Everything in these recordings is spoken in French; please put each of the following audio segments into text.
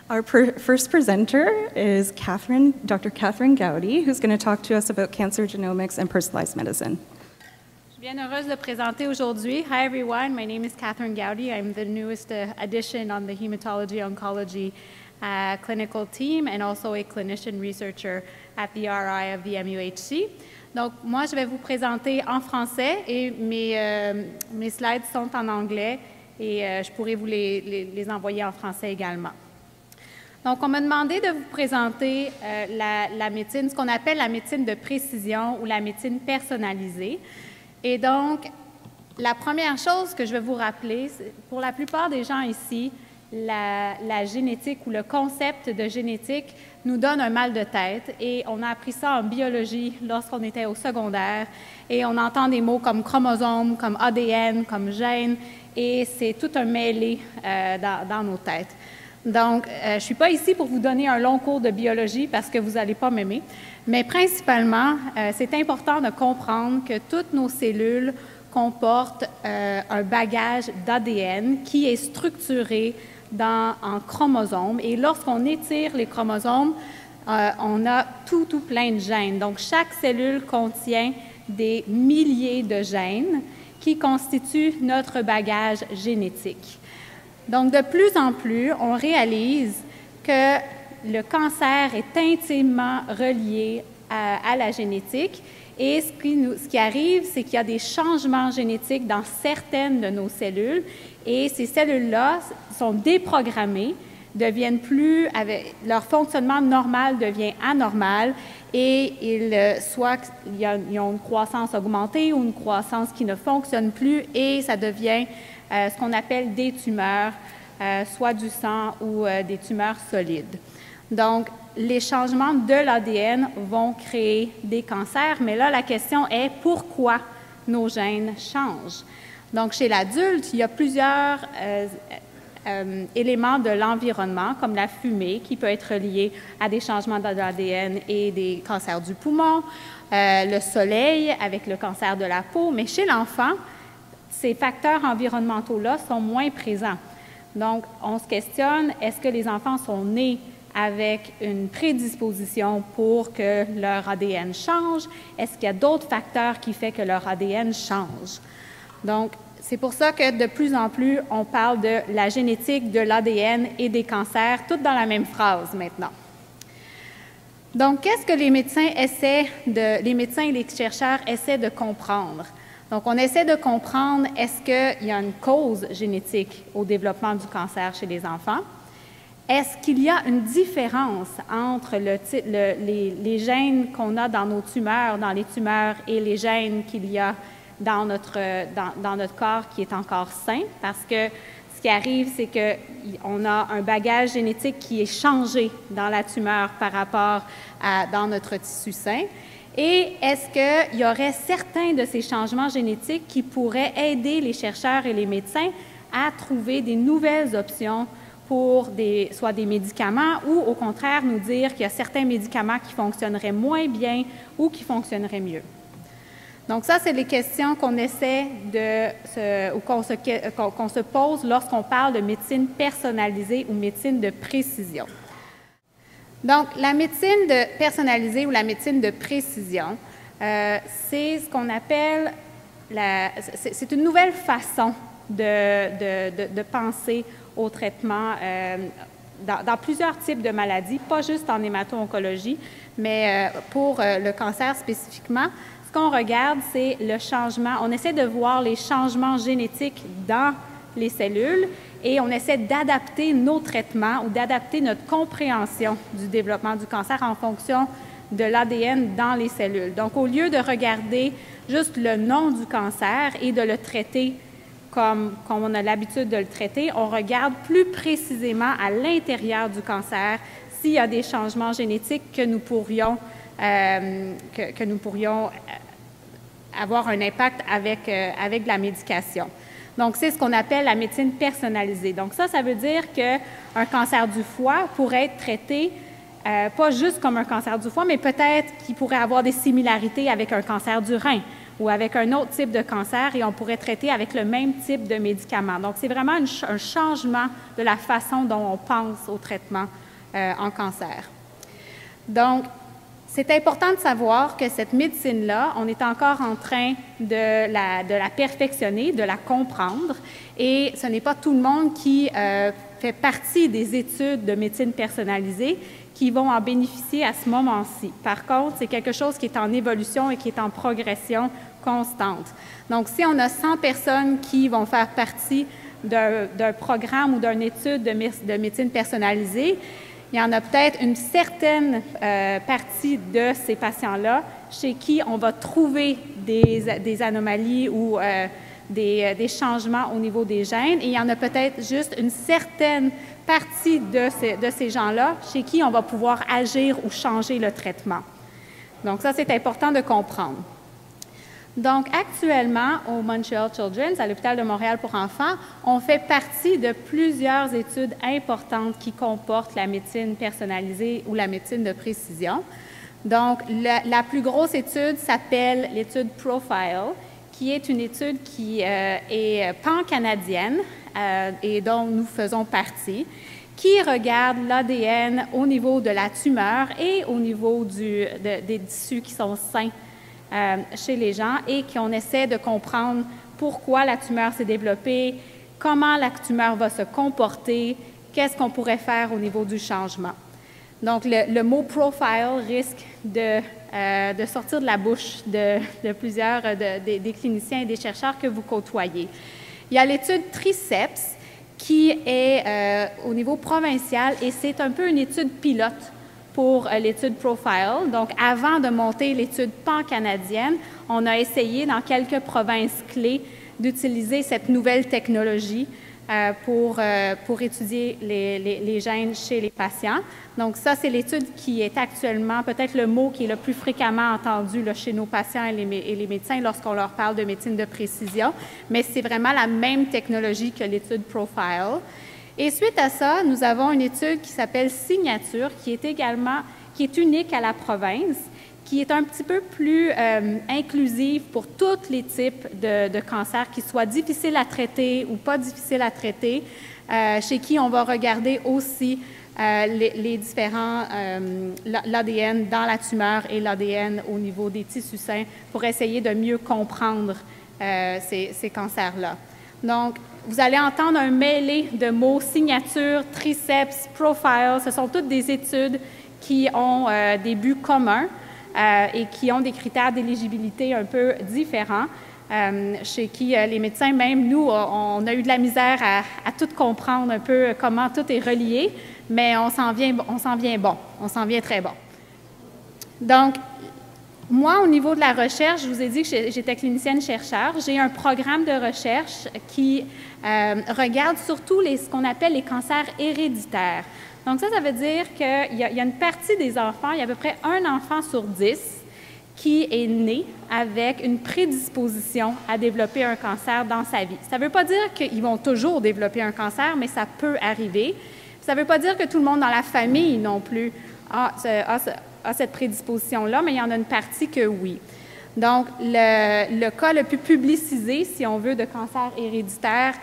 Our first presenter is Dr. Catherine Gowdy, who's going to talk to us about cancer genomics and personalized medicine. Je suis bien heureuse de présenter aujourd'hui. Hi everyone, my name is Catherine Gowdy. I'm the newest addition on the hematology oncology clinical team and also a clinician researcher at the RI of the MUHC. Donc, moi, je vais vous présenter en français et mes slides sont en anglais et je pourrai vous les envoyer en français également. Donc, on m'a demandé de vous présenter la médecine, ce qu'on appelle la médecine de précision ou la médecine personnalisée. Et donc, la première chose que je vais vous rappeler, pour la plupart des gens ici, la génétique ou le concept de génétique nous donne un mal de tête et on a appris ça en biologie lorsqu'on était au secondaire et on entend des mots comme chromosome, comme ADN, comme gène et c'est tout un mêlé dans nos têtes. Donc, je ne suis pas ici pour vous donner un long cours de biologie parce que vous n'allez pas m'aimer, mais principalement, c'est important de comprendre que toutes nos cellules comportent un bagage d'ADN qui est structuré en chromosomes. Et lorsqu'on étire les chromosomes, on a tout plein de gènes. Donc, chaque cellule contient des milliers de gènes qui constituent notre bagage génétique. Donc, de plus en plus, on réalise que le cancer est intimement relié à la génétique et ce qui arrive, c'est qu'il y a des changements génétiques dans certaines de nos cellules et ces cellules-là sont déprogrammées, deviennent leur fonctionnement normal devient anormal et soit ils ont une croissance augmentée ou une croissance qui ne fonctionne plus et ça devient ce qu'on appelle des tumeurs, soit du sang ou des tumeurs solides. Donc, les changements de l'ADN vont créer des cancers, mais là, la question est pourquoi nos gènes changent? Donc, chez l'adulte, il y a plusieurs éléments de l'environnement, comme la fumée, qui peut être liée à des changements de l'ADN et des cancers du poumon, le soleil avec le cancer de la peau, mais chez l'enfant, ces facteurs environnementaux-là sont moins présents. Donc, on se questionne, est-ce que les enfants sont nés avec une prédisposition pour que leur ADN change? Est-ce qu'il y a d'autres facteurs qui font que leur ADN change? Donc, c'est pour ça que de plus en plus, on parle de la génétique, de l'ADN et des cancers, tout dans la même phrase maintenant. Donc, qu'est-ce que les médecins et les chercheurs essaient de comprendre? Donc, on essaie de comprendre, est-ce qu'il y a une cause génétique au développement du cancer chez les enfants? Est-ce qu'il y a une différence entre les gènes qu'on a dans nos tumeurs, dans les tumeurs, et les gènes qu'il y a dans notre corps qui est encore sain? Parce que ce qui arrive, c'est qu'on a un bagage génétique qui est changé dans la tumeur par rapport dans notre tissu sain. Et est-ce qu'il y aurait certains de ces changements génétiques qui pourraient aider les chercheurs et les médecins à trouver des nouvelles options pour soit des médicaments ou au contraire nous dire qu'il y a certains médicaments qui fonctionneraient moins bien ou qui fonctionneraient mieux? Donc ça, c'est les questions qu'on essaie qu'on se pose lorsqu'on parle de médecine personnalisée ou médecine de précision. Donc, la médecine personnalisée ou la médecine de précision, c'est ce qu'on appelle, c'est une nouvelle façon de penser au traitement dans plusieurs types de maladies, pas juste en hémato-oncologie, mais pour le cancer spécifiquement. Ce qu'on regarde, c'est le changement. On essaie de voir les changements génétiques dans les cellules et on essaie d'adapter nos traitements ou d'adapter notre compréhension du développement du cancer en fonction de l'ADN dans les cellules. Donc, au lieu de regarder juste le nom du cancer et de le traiter comme on a l'habitude de le traiter, on regarde plus précisément à l'intérieur du cancer s'il y a des changements génétiques que nous pourrions avoir un impact avec la médication. Donc, c'est ce qu'on appelle la médecine personnalisée. Donc, ça veut dire qu'un cancer du foie pourrait être traité pas juste comme un cancer du foie, mais peut-être qu'il pourrait avoir des similarités avec un cancer du rein ou avec un autre type de cancer et on pourrait traiter avec le même type de médicament. Donc, c'est vraiment un changement de la façon dont on pense au traitement en cancer. Donc, c'est important de savoir que cette médecine-là, on est encore en train de la perfectionner, de la comprendre, et ce n'est pas tout le monde qui fait partie des études de médecine personnalisée qui vont en bénéficier à ce moment-ci. Par contre, c'est quelque chose qui est en évolution et qui est en progression constante. Donc, si on a 100 personnes qui vont faire partie d'un programme ou d'une étude de médecine personnalisée, il y en a peut-être une certaine partie de ces patients-là chez qui on va trouver des anomalies ou des changements au niveau des gènes, et il y en a peut-être juste une certaine partie de ces gens-là chez qui on va pouvoir agir ou changer le traitement. Donc ça, c'est important de comprendre. Donc, actuellement, au Montreal Children's, à l'Hôpital de Montréal pour enfants, on fait partie de plusieurs études importantes qui comportent la médecine personnalisée ou la médecine de précision. Donc, la plus grosse étude s'appelle l'étude Profile, qui est une étude qui est pan-canadienne et dont nous faisons partie, qui regarde l'ADN au niveau de la tumeur et au niveau des tissus qui sont sains chez les gens, et qu'on essaie de comprendre pourquoi la tumeur s'est développée, comment la tumeur va se comporter, qu'est-ce qu'on pourrait faire au niveau du changement. Donc, le mot « profile » risque de sortir de la bouche de plusieurs des cliniciens et des chercheurs que vous côtoyez. Il y a l'étude Triceps qui est au niveau provincial, et c'est un peu une étude pilote pour l'étude Profile. Donc, avant de monter l'étude pan-canadienne, on a essayé dans quelques provinces clés d'utiliser cette nouvelle technologie pour étudier les gènes chez les patients. Donc, ça, c'est l'étude qui est actuellement peut-être le mot qui est le plus fréquemment entendu là, chez nos patients et les médecins lorsqu'on leur parle de médecine de précision, mais c'est vraiment la même technologie que l'étude Profile. Et suite à ça, nous avons une étude qui s'appelle Signature, qui est unique à la province, qui est un petit peu plus inclusive pour tous les types de cancers, qui soient difficiles à traiter ou pas difficiles à traiter, chez qui on va regarder aussi les différents, l'ADN dans la tumeur et l'ADN au niveau des tissus sains pour essayer de mieux comprendre ces cancers-là. Donc, vous allez entendre un mêlé de mots, signature, triceps, profile. Ce sont toutes des études qui ont des buts communs et qui ont des critères d'éligibilité un peu différents, chez qui les médecins, même nous, on a eu de la misère à tout comprendre un peu comment tout est relié, mais on s'en vient très bon. Donc, moi, au niveau de la recherche, je vous ai dit que j'étais clinicienne-chercheur. J'ai un programme de recherche qui regarde surtout ce qu'on appelle les cancers héréditaires. Donc ça veut dire qu'il y a une partie des enfants, il y a à peu près un enfant sur 10 qui est né avec une prédisposition à développer un cancer dans sa vie. Ça ne veut pas dire qu'ils vont toujours développer un cancer, mais ça peut arriver. Ça ne veut pas dire que tout le monde dans la famille non plus a cette prédisposition-là, mais il y en a une partie que oui. Donc, le cas le plus publicisé, si on veut, de cancer héréditaire,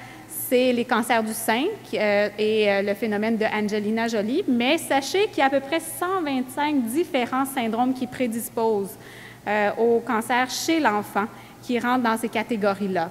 c'est les cancers du sein et le phénomène de Angelina Jolie. Mais sachez qu'il y a à peu près 125 différents syndromes qui prédisposent au cancer chez l'enfant qui rentrent dans ces catégories-là.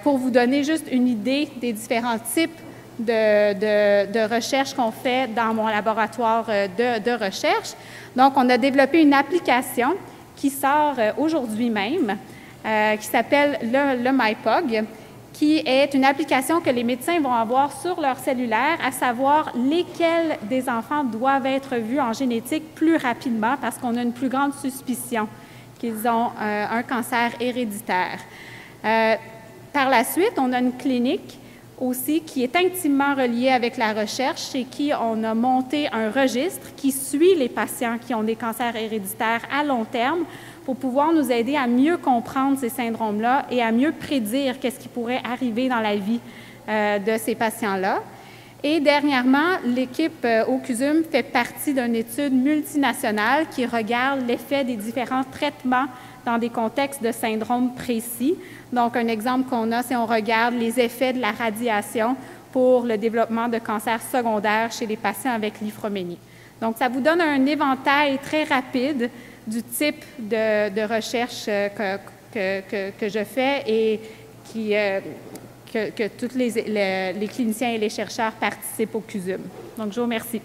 Pour vous donner juste une idée des différents types de recherche qu'on fait dans mon laboratoire de recherche. Donc, on a développé une application qui sort aujourd'hui même, qui s'appelle le MyPog, qui est une application que les médecins vont avoir sur leur cellulaire, à savoir lesquels des enfants doivent être vus en génétique plus rapidement parce qu'on a une plus grande suspicion qu'ils ont un cancer héréditaire. Par la suite, on a une clinique aussi qui est intimement reliée avec la recherche et qui on a monté un registre qui suit les patients qui ont des cancers héréditaires à long terme pour pouvoir nous aider à mieux comprendre ces syndromes-là et à mieux prédire qu'est-ce qui pourrait arriver dans la vie de ces patients-là. Et dernièrement, l'équipe au CUSUM fait partie d'une étude multinationale qui regarde l'effet des différents traitements dans des contextes de syndrome précis. Donc, un exemple qu'on a, c'est on regarde les effets de la radiation pour le développement de cancers secondaires chez les patients avec l'iphroménie. Donc, ça vous donne un éventail très rapide du type de recherche que je fais et que tous les cliniciens et les chercheurs participent au CUSUM. Donc, je vous remercie.